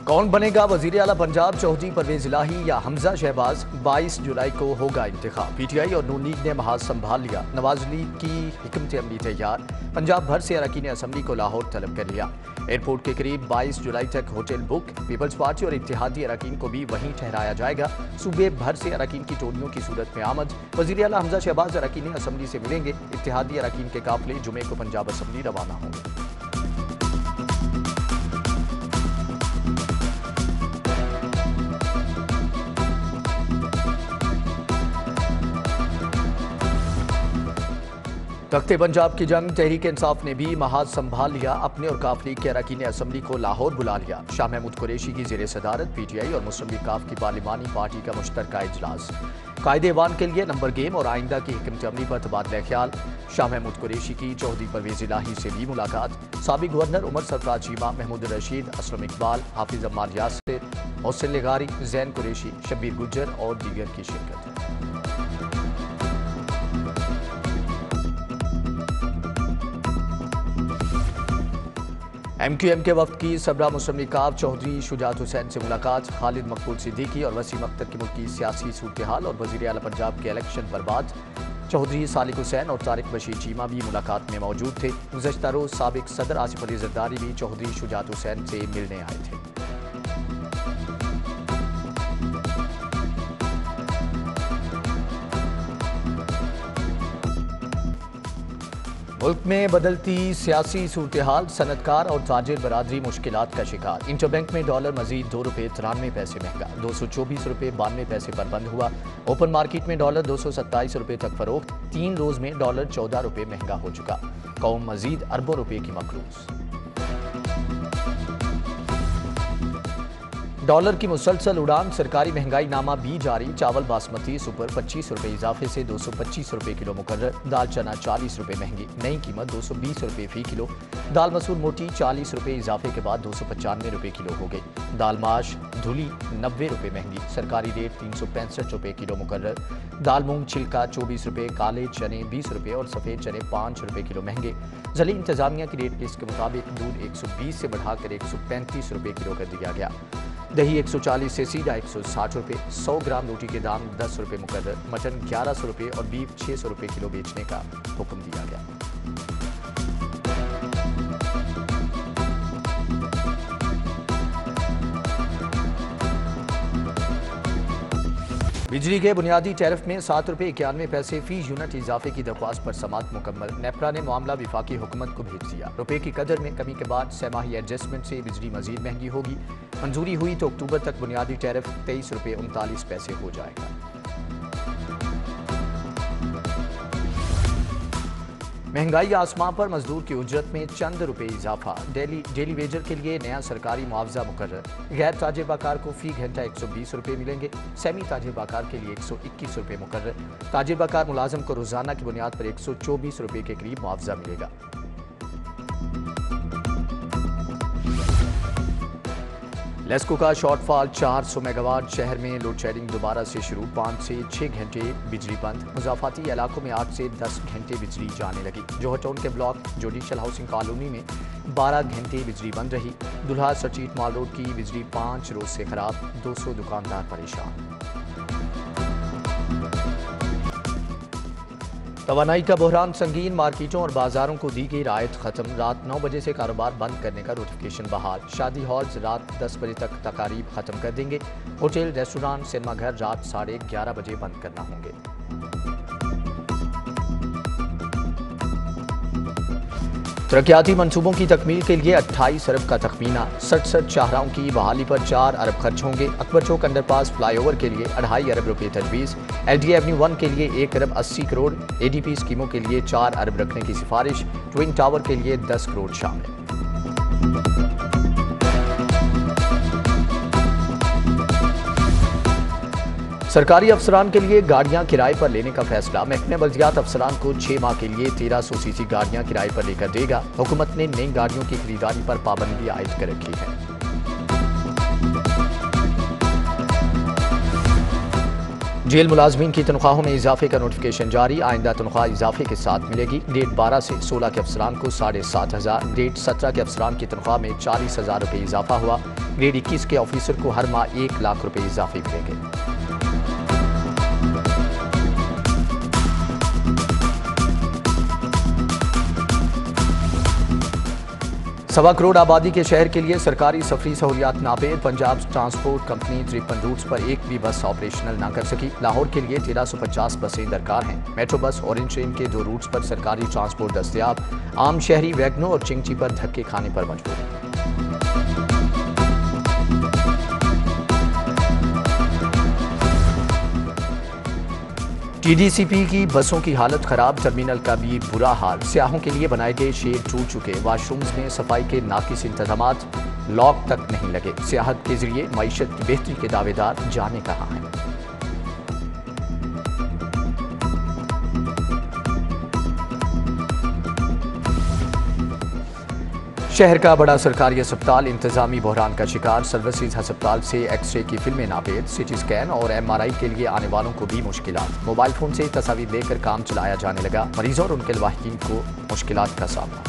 कौन बनेगा वजीर आला पंजाब, चौधरी परवेज इलाही या हमजा शहबाज? 22 जुलाई को होगा इंतखाब। पीटीआई और नून लीग ने महाज संभाल लिया। नवाज लीग की हिकमत अमली तैयार। पंजाब भर से अरकान असम्बली को लाहौर तलब कर लिया। एयरपोर्ट के करीब 22 जुलाई तक होटल बुक। पीपल्स पार्टी और इत्तेहादी अरकान को भी वहीं ठहराया जाएगा। सूबे भर से अरकान की टोलियों की सूरत में आमद। वजीर आला हमजा शहबाज अरकान असम्बली से मिलेंगे। इत्तेहादी अरकान के काफिले जुमे को पंजाब असम्बली रवाना होंगे। तख्ते पंजाब की जंग तहरीक इंसाफ ने भी महाज संभाल लिया। अपने और काफिले के अरकान असम्बली को लाहौर बुला लिया। शाह महमूद कुरैशी की जेर सदारत पीटीआई और मुस्लिम लीग काफ की पार्लिमानी पार्टी का मुश्तरका इजलास। कायदे ऐवान के लिए नंबर गेम और आइंदा की हिकमत अमली पर तबादला ख्याल। शाह महमूद कुरैशी की चौधरी परवेज इलाही से भी मुलाकात। साबिक गवर्नर उमर सरफराज चीमा, महमूद रशीद, असलम इकबाल, हाफिज अम्मार यासिर, मोहसिन लगारी, जैन कुरैशी, शब्बीर गुज्जर और दीगर की शिरकत। MQM के वक्त की सबरा मुस्लिम लीग काफ चौधरी शुजात हुसैन से मुलाकात। खालिद मकबूल सिद्दीकी और वसीम अख्तर की मुल्की सियासी सूरत हाल और वजीर आला पंजाब के इलेक्शन पर बात। चौधरी सालिक हुसैन और तारिक बशीर चीमा भी मुलाकात में मौजूद थे। गुज़श्ता रोज साबिक सदर आसिफ अली जरदारी भी चौधरी शुजात हुसैन से मिलने आए थे। मुल्क में बदलती सियासी सूरत हाल, सनतकार और ताजिर बरादरी मुश्किलात का शिकार। इंटरबैंक में डॉलर मजीद ₹2.93 महंगा, 224 रुपये 92 पैसे पर बंद हुआ। ओपन मार्केट में डॉलर 227 रुपये तक फरोख्त। 3 रोज में डॉलर 14 रुपये महंगा हो चुका। कौम मजीद अरबों रुपये की मकरूज। डॉलर की मुसलसल उड़ान, सरकारी महंगाई नामा भी जारी। चावल बासमती सुपर 25 रुपये इजाफे से 225 रुपये किलो मुकर्रर। दाल चना 40 रुपये महंगी, नई कीमत 220 रुपये फी किलो। दाल मसूर मोटी 40 रुपये इजाफे के बाद 295 रुपये किलो हो गई। दाल माश धुली 90 रुपये महंगी, सरकारी रेट 365 रुपये किलो मुकर्रर। दाल मूंग छिलका 24 रुपये, काले चने 20 रुपये और सफ़ेद चने 5 रुपये किलो महंगे। ज़िली इंतजामिया की रेट लिस्ट के मुताबिक दूध 120 से बढ़ाकर 135 रुपये किलो कर दिया गया। दही 140 से सीधा 160 रुपये। 100 ग्राम रोटी के दाम 10 रुपये मुकर्रर। मटन 1100 रुपये और बीफ 600 रुपये किलो बेचने का हुक्म दिया गया। बिजली के बुनियादी टैरिफ में 7 रुपये 91 पैसे फी यूनिट इजाफे की दरख्वास्त पर समाअत मुकम्मल। नेपरा ने मामला विफाकी हुकूमत को भेज दिया। रुपये की कदर में कमी के बाद सहमाही एडजस्टमेंट से बिजली मजीद महंगी होगी। मंजूरी हुई तो अक्टूबर तक बुनियादी टैरिफ 23 रुपये 39 पैसे हो जाएगा। महंगाई आसमां पर, मजदूर की उजरत में चंद रुपये इजाफा। डेली वेजर के लिए नया सरकारी मुआवजा मुकर्रर। गैर ताजिर बाकार को फी घंटा 120 रुपये मिलेंगे। सेमी ताजिर बाकार के लिए 121 रुपये मुकर्रर। ताजिर बाकार मुलाजम को रोजाना की बुनियाद पर 124 रुपये के करीब मुआवजा मिलेगा। लेस्को का शॉर्टफॉल 400 मेगावाट। शहर में लोड शेडिंग दोबारा से शुरू। 5 से 6 घंटे बिजली बंद। मुजाफाती इलाकों में 8 से 10 घंटे बिजली जाने लगी। जोहर टाउन के ब्लॉक जुडिशल हाउसिंग कॉलोनी में 12 घंटे बिजली बंद रही। दुल्हा स्ट्रीट मॉल रोड की बिजली 5 रोज से खराब। 200 दुकानदार परेशान। तवानाई का बहरान संगीन। मार्केटों और बाजारों को दी गई रायत खत्म। रात 9 बजे से कारोबार बंद करने का नोटिफिकेशन बहाल। शादी हॉल्स रात 10 बजे तक तकारीब खत्म कर देंगे। होटल, रेस्टोरेंट, सिनेमा घर रात 11:30 बजे बंद करना होंगे। तरक्याती मंसूबों की तकमील के लिए 28 अरब का तखमीना। 67 शाहराहों की बहाली पर 4 अरब खर्च होंगे। अकबर चौक अंडरपास फ्लाईओवर के लिए 2.5 अरब रुपये तजवीज़। LD एवेन्यू 1 के लिए 1 अरब 80 करोड़। ADP स्कीमों के लिए 4 अरब रखने की सिफारिश। ट्विन टावर के लिए 10 करोड़ शामिल। सरकारी अफसरान के लिए गाड़ियां किराए पर लेने का फैसला। महकमे बल्दियात अफसरान को 6 माह के लिए 1300 सीसी गाड़ियां किराए पर लेकर देगा। हुकूमत ने नई गाड़ियों की खरीदारी पर पाबंदी आयद कर रखी है। जेल मुलाजमीन की तनख्वाहों में इजाफे का नोटिफिकेशन जारी। आइंदा तनख्वाह इजाफे के साथ मिलेगी। ग्रेड 12 से 16 के अफसरान को 7,500, ग्रेड 17 के अफसरान की तनख्वाह में 40,000 रुपये इजाफा हुआ। ग्रेड 21 के ऑफिसर को हर माह 1 लाख रुपये इजाफे मिलेंगे। सवा करोड़ आबादी के शहर के लिए सरकारी सफरी सहूलियात नापेद। पंजाब ट्रांसपोर्ट कंपनी 53 रूट्स पर एक भी बस ऑपरेशनल ना कर सकी। लाहौर के लिए 1350 बसें दरकार हैं। मेट्रो बस ऑरेंज ट्रेन के 2 रूट्स पर सरकारी ट्रांसपोर्ट दस्तयाब। आम शहरी वैगनों और चिंगची पर धक्के खाने पर मजबूर। टीडीसीपी की बसों की हालत खराब, टर्मिनल का भी बुरा हाल। सियाहों के लिए बनाए गए शेड टूट चुके। वाशरूम्स में सफाई के नाकिस इंतजामात, लॉक तक नहीं लगे। सियाहत के जरिए मईशत की बेहतरी के दावेदार जाने कहाँ हैं। शहर का बड़ा सरकारी अस्पताल इंतजामी बहरान का शिकार। सर्विसेज अस्पताल से एक्सरे की फिल्में नापेद। सिटी स्कैन और एमआरआई के लिए आने वालों को भी मुश्किलात। मोबाइल फोन से तस्वीर लेकर काम चलाया जाने लगा। मरीजों और उनके लवाहिकीन को मुश्किलात का सामना।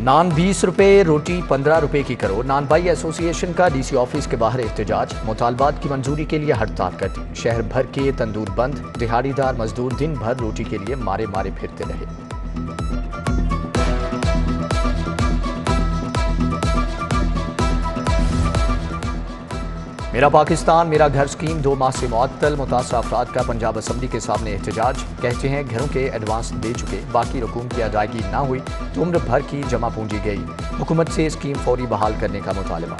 नान 20 रुपये, रोटी 15 रुपये की करो। नान भाई एसोसिएशन का डीसी ऑफिस के बाहर एहतजाज। मुतालबात की मंजूरी के लिए हड़ताल कर दी। शहर भर के तंदूर बंद। दिहाड़ीदार मजदूर दिन भर रोटी के लिए मारे मारे फिरते रहे। मेरा पाकिस्तान मेरा घर स्कीम 2 माह से मुअत्तल। मुतासरा अफराद का पंजाब असम्बली के सामने एहतजाज। कहते हैं घरों के एडवांस दे चुके, बाकी रकूम की अदायगी ना हुई तो उम्र भर की जमा पूंजी गई। हुकूमत से स्कीम फौरी बहाल करने का मुतालबा।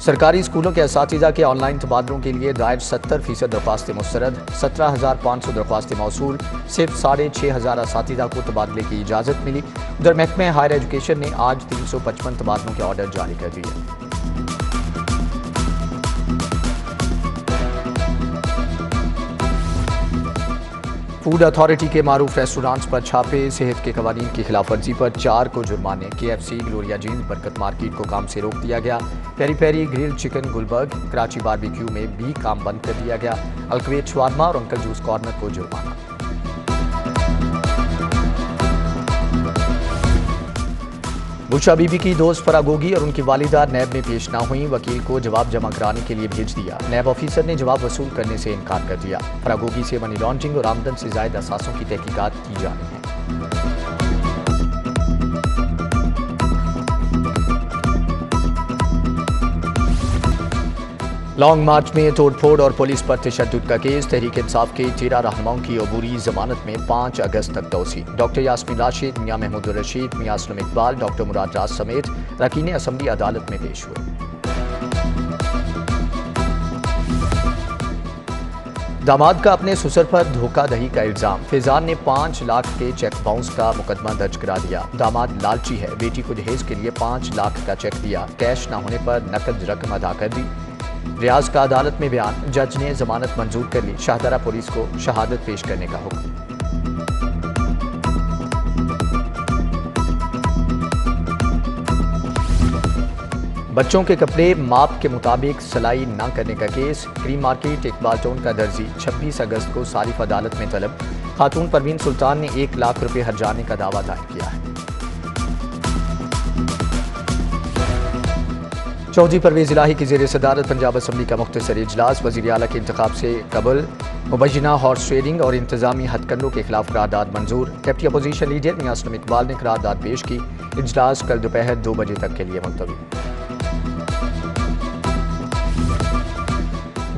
सरकारी स्कूलों के असातिज़ा के ऑनलाइन तबादलों के लिए दायर 70% दरख्वास्तें मुस्तरद। 17,500 दरख्वास्तें मौसूल। सिर्फ 6,500 असातिज़ा को तबादले की इजाज़त मिली। उधर महकमे हायर एजुकेशन ने आज 355 तबादलों के ऑर्डर जारी कर दिए। फूड अथॉरिटी के मारूफ रेस्टोरेंट्स पर छापे। सेहत के कवानीन की खिलाफ वर्जी पर 4 को जुर्माने। KFC, Gloria Jeans, Barkat market को काम से रोक दिया गया। Peri Peri grill chicken Gulberg, Karachi barbecue में भी काम बंद कर दिया गया। अलकुवैत शवारमा और अंकल जूस कॉर्नर को जुर्माना। बुशरा बीबी की दोस्त फरागोगी और उनकी वालिदा नैब में पेश ना हुई। वकील को जवाब जमा कराने के लिए भेज दिया। नैब ऑफिसर ने जवाब वसूल करने से इनकार कर दिया। फरागोगी से मनी लॉन्ड्रिंग और आमदन से जायद असासों की तहकीकात की जानी है। लॉन्ग मार्च में तोड़फोड़ और पुलिस पर तशद्दुद का केस। तहरीक इंसाफ के 13 रहनुमाओं की अबूरी जमानत में 5 अगस्त तक तोसी। डॉक्टर यास्मीन राशिद, मियां महमूद रशीद, मियां असलम इकबाल, डॉक्टर मुराद राज समेत रकीन असम्बली अदालत में पेश हुए। दामाद का अपने ससुर पर धोखाधड़ी का इल्जाम। फैजान ने 5 लाख के चेक बाउंस का मुकदमा दर्ज करा दिया। दामाद लालची है, बेटी को दहेज के लिए 5 लाख का चेक दिया। कैश न होने पर नकद रकम अदा कर दी। रियाज का अदालत में बयान। जज ने जमानत मंजूर कर ली। शाहदरा पुलिस को शहादत पेश करने का हुक्म। बच्चों के कपड़े माप के मुताबिक सिलाई न करने का case. Cream market Iqbal town का दर्जी 26 अगस्त को सारिफ अदालत में तलब। खातून परवीन सुल्तान ने 1 लाख रुपए हर्जाने का दावा दायर किया है। चौधरी परवेज इलाही की ज़ेर सदारत पंजाब असम्बली का मुख्तसर इजलास। वज़ीर आला के इंतखाब से कबल मुबैना हॉर्स ट्रेडिंग और इंतजामी हथकंडों के खिलाफ करारदाद मंजूर। डिप्टी अपोजिशन लीडर मियां असलम इकबाल ने करारदाद पेश की। इजलास कल दोपहर 2 बजे तक के लिए मुलतवी।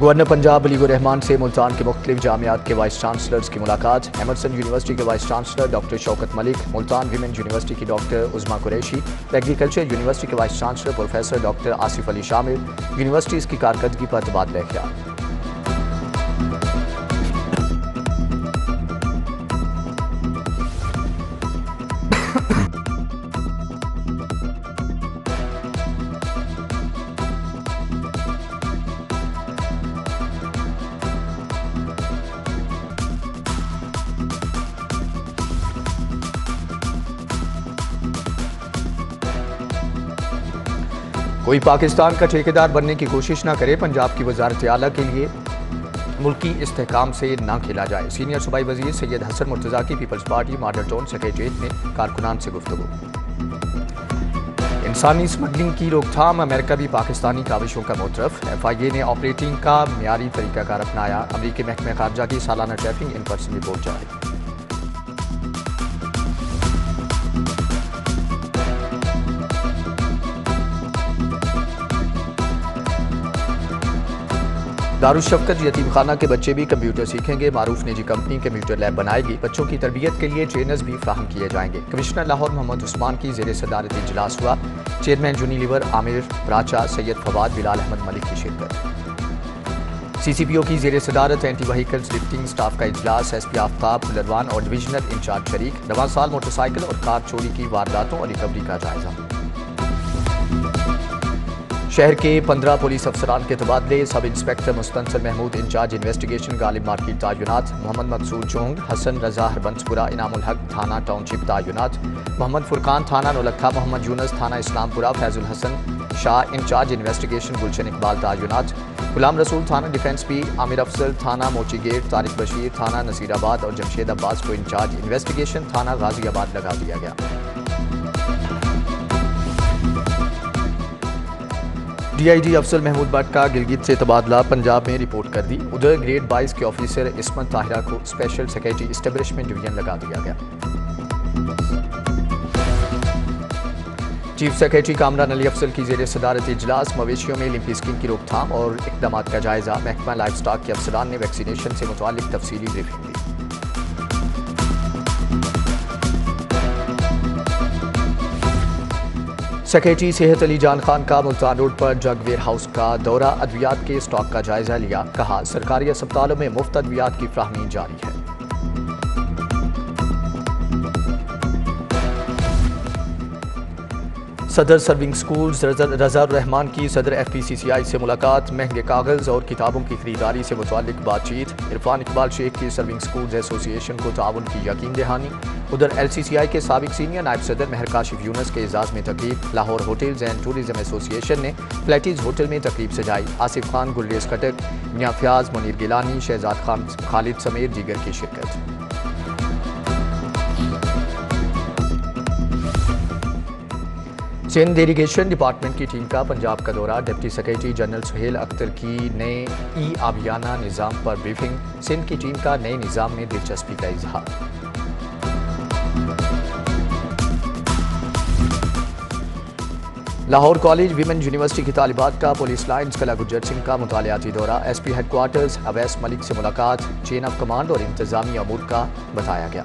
गवर्नर पंजाब वलीउर रहमान से मुल्तान के मुख्तलिफ जामियात के वाइस चांसलर्स की मुलाकात। एमरसन यूनिवर्सिटी के vice chancellor doctor Shaukat Malik, Multan women university की डॉक्टर उज़मा कुरैशी, एग्रीकल्चर यूनिवर्सिटी के vice chancellor professor doctor Asif Ali शामिल। यूनिवर्सिटीज़ की कारकर्दगी पर तबादला ख्याल। कोई पाकिस्तान का ठेकेदार बनने की कोशिश ना करे। पंजाब की वजारत आला के लिए मुल्की इस्तेहकाम से ना खेला जाए। सीनियर सूबाई वजीर सैयद हसन मुर्तज़ा की पीपल्स पार्टी मॉडल टाउन सेक्रेटेरिएट में कारकुनान से गुफ्तगू। इंसानी स्मगलिंग की रोकथाम, अमेरिका भी पाकिस्तानी काविशों का मुतरफ। FIA ने ऑपरेटिंग का मियारी तरीकाकार अपनाया। अमरीकी महकमे खारजा की सालाना ट्रैफिक इन पर्सन रिपोर्ट जारी। दारुशफ़क़त यतीम खाना के बच्चे भी कंप्यूटर सीखेंगे। मारूफ निजी कंपनी कंप्यूटर लैब बनाएगी। बच्चों की तरबियत के लिए ट्रेनर्स भी फ्राहम किए जाएंगे। कमिश्नर लाहौर मोहम्मद उस्मान की ज़ेर सदारत इजलास हुआ। चेयरमैन यूनिलीवर आमिर राचा, सैयद फवाद, बिलाल अहमद मलिक की शिरकत। CCPO की ज़ेर सदारत एंटी व्हीकल्स लिफ्टिंग स्टाफ का इजलास। SP आफ्ताब, पुलरवान और डिविजनल इंचार्ज शरीक। रवां साल मोटरसाइकिल और कार चोरी की वारदातों और रिकवरी का जायजा। शहर के 15 पुलिस अफसरान के तबादले। Sub inspector Mustansar Mahmood in charge investigation Ghalib market तायुनात। मोहम्मद मकसूद चोंग, हसन रजा हरबंसपुरा, इनामुल हक थाना टाउनशिप तायुनात। मोहम्मद फुरकान थाना नौलखा, मोहम्मद यूनस थाना इस्लामपुरा, फैजुल हसन शाह इंचार्ज इन्वेस्टिगेशन गुलशन इकबाल तायुनात। गुलाम रसूल थाना डिफेंस पी, आमिर अफजल थाना मोची गेट, तारिक बशीर थाना नसीराबाद और जमशेद अब्बास को इंचार्ज इन्वेस्टिगेशन थाना गाजियाबाद लगा दिया गया। DIG अफजल महमूद भट्ट का गिलगित से तबादला पंजाब में रिपोर्ट कर दी। उधर ग्रेड 22 के ऑफिसर इस्मत ताहिरा को स्पेशल सेक्रेटरी इस्टेब्लिशमेंट डिवीजन लगा दिया गया। चीफ सेक्रेटरी कामरान अली अफजल की ज़ेर सदारत इजलास। मवेशियों में लिम्फी स्किन की रोकथाम और इक़दामात का जायजा। महकमा लाइफ स्टॉक के अफसरान ने वैक्सीनेशन से मुताल्लिक तफसीली ब्रीफिंग दी। सेक्रेटरी सेहत अली जान खान का मुल्तान रोड पर ड्रग वेयर हाउस का दौरा। अद्वियात के स्टॉक का जायजा लिया। कहा, सरकारी अस्पतालों में मुफ्त अद्वियात की फ्राहमी जारी है। सदर सर्विंग स्कूल्स रज़ा रहमान की सदर FPCCI से मुलाकात। महंगे कागज़ और किताबों की खरीदारी से मुताल्लिक बातचीत। इरफान इकबाल शेख की सर्विंग स्कूल्स एसोसिएशन को ताउन की यकीन दहानी। उधर LCCI के साबिक सीनियर नायब सदर महर काशिफ यूनस के एजाज़ में तकरीब। Lahore hotels and tourism association ने फ्लैटीज होटल में तकरीब सजाई। आसिफ खान, गुलरेज कटक, मियां फयाज, मुनीर गिलानी, शहजाद खान खालिद समेत दीगर की शिरकत। सिंध इरीगेशन डिपार्टमेंट की टीम का पंजाब का दौरा। Deputy secretary general Suhail Akhtar की नए आबियाना निज़ाम पर ब्रीफिंग। सिंध की टीम का नए निज़ाम में दिलचस्पी का इजहार। लाहौर कॉलेज विमेन यूनिवर्सिटी की तालिबात का पुलिस लाइन्स कला गुज्जर सिंह का मुतालियाती दौरा। SP हेडक्वार्टर्स अवैस मलिक से मुलाकात। चेन ऑफ कमांड और इंतजामी अमूर का बताया गया।